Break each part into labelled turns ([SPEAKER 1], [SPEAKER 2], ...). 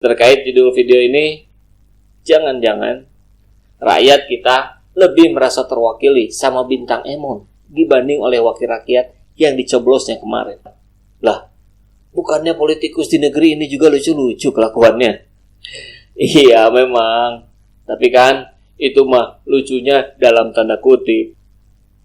[SPEAKER 1] terkait judul video ini, jangan-jangan rakyat kita lebih merasa terwakili sama Bintang Emon dibanding oleh wakil rakyat yang dicoblosnya kemarin. Lah, bukannya politikus di negeri ini juga lucu-lucu kelakuannya? Iya memang, tapi kan itu mah lucunya dalam tanda kutip.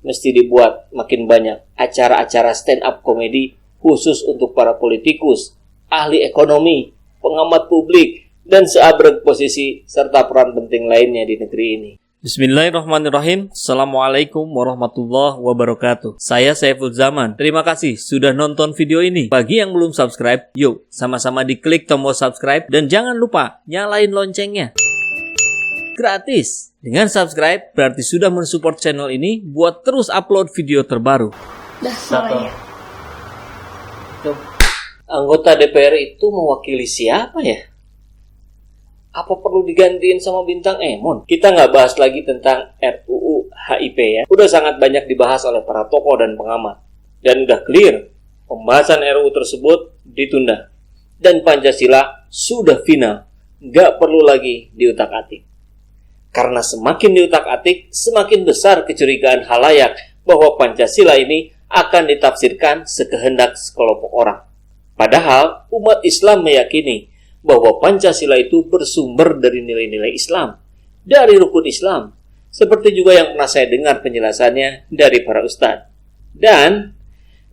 [SPEAKER 1] Mesti dibuat makin banyak acara-acara stand up komedi khusus untuk para politikus, ahli ekonomi, pengamat publik, dan seabrek posisi serta peran penting lainnya di negeri ini.
[SPEAKER 2] Bismillahirrahmanirrahim. Assalamualaikum warahmatullahi wabarakatuh. Saya Saiful Zaman. Terima kasih sudah nonton video ini. Bagi yang belum subscribe, yuk sama-sama diklik tombol subscribe dan jangan lupa nyalain loncengnya. Gratis. Dengan subscribe berarti sudah mensupport channel ini buat terus upload video terbaru.
[SPEAKER 3] Dah suaranya.
[SPEAKER 1] Anggota DPR itu mewakili siapa ya? Apa perlu digantiin sama Bintang Emon? Kita nggak bahas lagi tentang RUU HIP ya. Udah sangat banyak dibahas oleh para tokoh dan pengamat. Dan udah clear, pembahasan RUU tersebut ditunda. Dan Pancasila sudah final, nggak perlu lagi diutak-atik. Karena semakin diutak-atik, semakin besar kecurigaan halayak bahwa Pancasila ini akan ditafsirkan sekehendak sekelompok orang. Padahal umat Islam meyakini bahwa Pancasila itu bersumber dari nilai-nilai Islam, dari rukun Islam, seperti juga yang pernah saya dengar penjelasannya dari para ustadz. Dan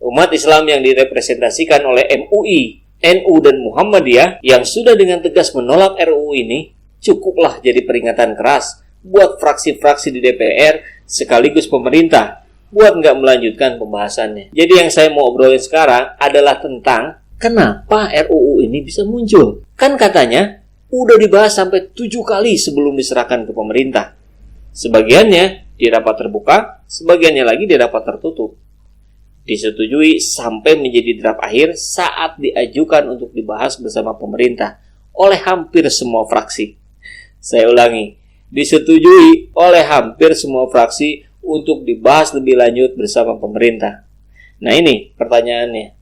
[SPEAKER 1] umat Islam yang direpresentasikan oleh MUI, NU, dan Muhammadiyah yang sudah dengan tegas menolak RUU ini, cukuplah jadi peringatan keras buat fraksi-fraksi di DPR sekaligus pemerintah buat nggak melanjutkan pembahasannya. Jadi yang saya mau obrolin sekarang adalah tentang kenapa RUU ini bisa muncul. Kan katanya udah dibahas sampai 7 kali sebelum diserahkan ke pemerintah. Sebagiannya di rapat terbuka, sebagiannya lagi di rapat tertutup. Disetujui sampai menjadi draft akhir saat diajukan untuk dibahas bersama pemerintah oleh hampir semua fraksi. Saya ulangi, disetujui oleh hampir semua fraksi untuk dibahas lebih lanjut bersama pemerintah. Nah ini pertanyaannya.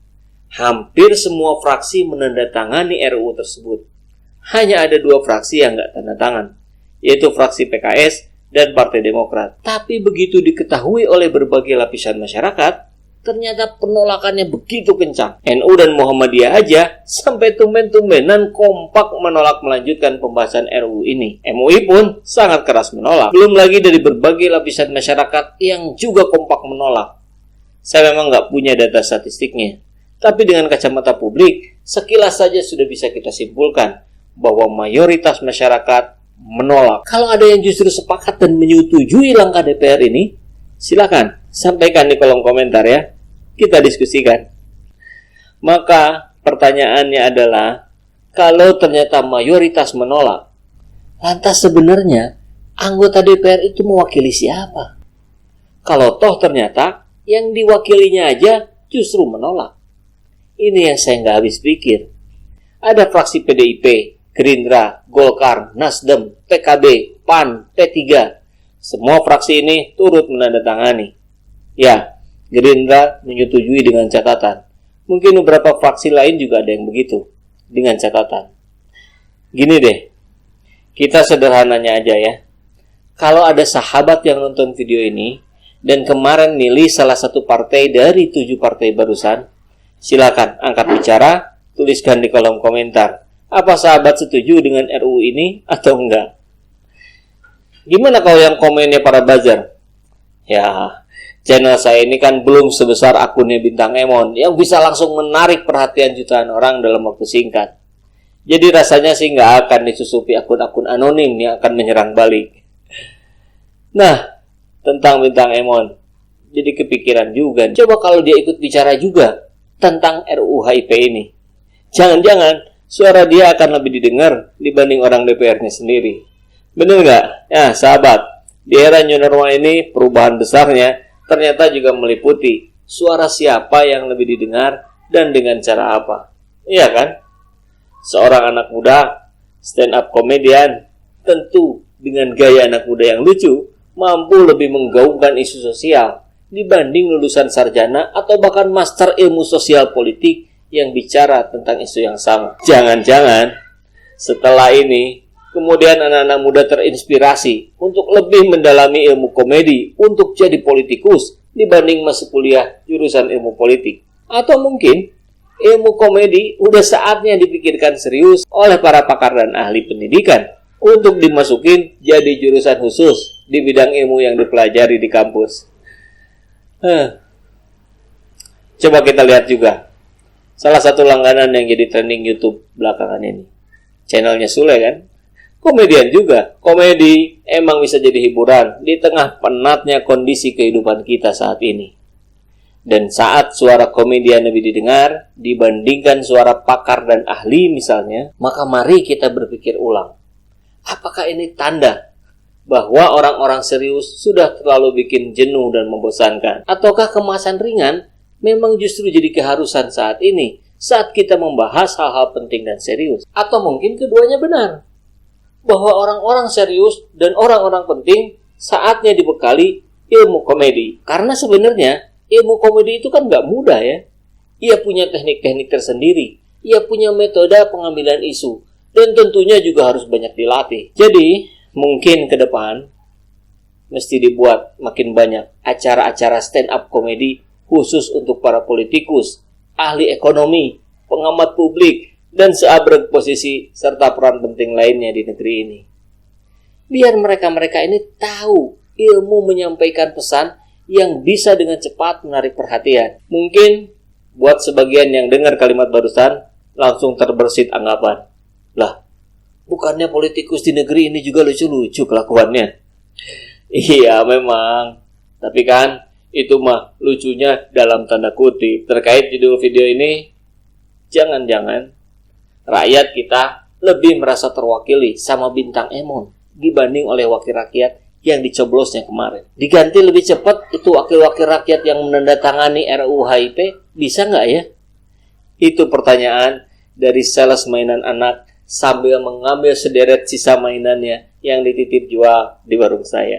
[SPEAKER 1] Hampir semua fraksi menandatangani RUU tersebut. Hanya ada 2 fraksi yang nggak tanda tangan, yaitu fraksi PKS dan Partai Demokrat. Tapi begitu diketahui oleh berbagai lapisan masyarakat, ternyata penolakannya begitu kencang. NU dan Muhammadiyah aja sampai tumben-tumbenan kompak menolak melanjutkan pembahasan RUU ini. MUI pun sangat keras menolak. Belum lagi dari berbagai lapisan masyarakat yang juga kompak menolak. Saya memang nggak punya data statistiknya. Tapi dengan kacamata publik, sekilas saja sudah bisa kita simpulkan bahwa mayoritas masyarakat menolak. Kalau ada yang justru sepakat dan menyetujui langkah DPR ini, silakan sampaikan di kolom komentar ya. Kita diskusikan. Maka pertanyaannya adalah, kalau ternyata mayoritas menolak, lantas sebenarnya anggota DPR itu mewakili siapa? Kalau toh ternyata yang diwakilinya aja justru menolak. Ini yang saya nggak habis pikir. Ada fraksi PDIP, Gerindra, Golkar, Nasdem, PKB, PAN, P3. Semua fraksi ini turut menandatangani. Ya, Gerindra menyetujui dengan catatan. Mungkin beberapa fraksi lain juga ada yang begitu, dengan catatan. Gini deh, kita sederhananya aja ya. Kalau ada sahabat yang nonton video ini, dan kemarin milih salah satu partai dari 7 partai barusan, silakan angkat bicara, tuliskan di kolom komentar. Apa sahabat setuju dengan RUU ini atau enggak? Gimana kalau yang komennya para buzzer? Ya, channel saya ini kan belum sebesar akunnya Bintang Emon yang bisa langsung menarik perhatian jutaan orang dalam waktu singkat. Jadi rasanya sih nggak akan disusupi akun-akun anonim yang akan menyerang balik. Nah, tentang Bintang Emon, jadi kepikiran juga. Coba kalau dia ikut bicara juga tentang RUU HIP ini. Jangan-jangan suara dia akan lebih didengar dibanding orang DPR-nya sendiri. Bener nggak? Ya, sahabat, di era new normal ini perubahan besarnya ternyata juga meliputi suara siapa yang lebih didengar dan dengan cara apa. Iya kan? Seorang anak muda, stand up komedian, tentu dengan gaya anak muda yang lucu, mampu lebih menggaungkan isu sosial dibanding lulusan sarjana atau bahkan master ilmu sosial politik yang bicara tentang isu yang sama. Jangan-jangan Setelah ini, kemudian anak-anak muda terinspirasi untuk lebih mendalami ilmu komedi untuk jadi politikus dibanding masuk kuliah jurusan ilmu politik. Atau mungkin ilmu komedi udah saatnya dipikirkan serius oleh para pakar dan ahli pendidikan untuk dimasukin jadi jurusan khusus di bidang ilmu yang dipelajari di kampus. Coba kita lihat juga salah satu langganan yang jadi trending YouTube belakangan ini. Channelnya Sule kan? Komedian juga. Komedi emang bisa jadi hiburan di tengah penatnya kondisi kehidupan kita saat ini. Dan saat suara komedian lebih didengar dibandingkan suara pakar dan ahli misalnya, maka mari kita berpikir ulang. Apakah ini tanda bahwa orang-orang serius sudah terlalu bikin jenuh dan membosankan? Ataukah kemasan ringan memang justru jadi keharusan saat ini, saat kita membahas hal-hal penting dan serius? Atau mungkin keduanya benar, bahwa orang-orang serius dan orang-orang penting saatnya dibekali ilmu komedi. Karena sebenarnya ilmu komedi itu kan nggak mudah ya. Ia punya teknik-teknik tersendiri, ia punya metode pengambilan isu, dan tentunya juga harus banyak dilatih. Jadi, mungkin ke depan mesti dibuat makin banyak acara-acara stand-up komedi khusus untuk para politikus, ahli ekonomi, pengamat publik, dan seabrek posisi serta peran penting lainnya di negeri ini. Biar mereka-mereka ini tahu ilmu menyampaikan pesan yang bisa dengan cepat menarik perhatian. Mungkin buat sebagian yang dengar kalimat barusan langsung terbersit anggapan, lah, bukannya politikus di negeri ini juga lucu-lucu kelakuannya? Iya memang, tapi kan itu mah lucunya dalam tanda kutip. Terkait judul video ini, jangan-jangan rakyat kita lebih merasa terwakili sama Bintang Emon dibanding oleh wakil rakyat yang dicoblosnya kemarin. Diganti lebih cepat itu wakil-wakil rakyat yang menandatangani RUU HIP, bisa nggak ya? Itu pertanyaan dari sales mainan anak sambil mengambil sederet sisa mainannya yang dititip jual di warung saya.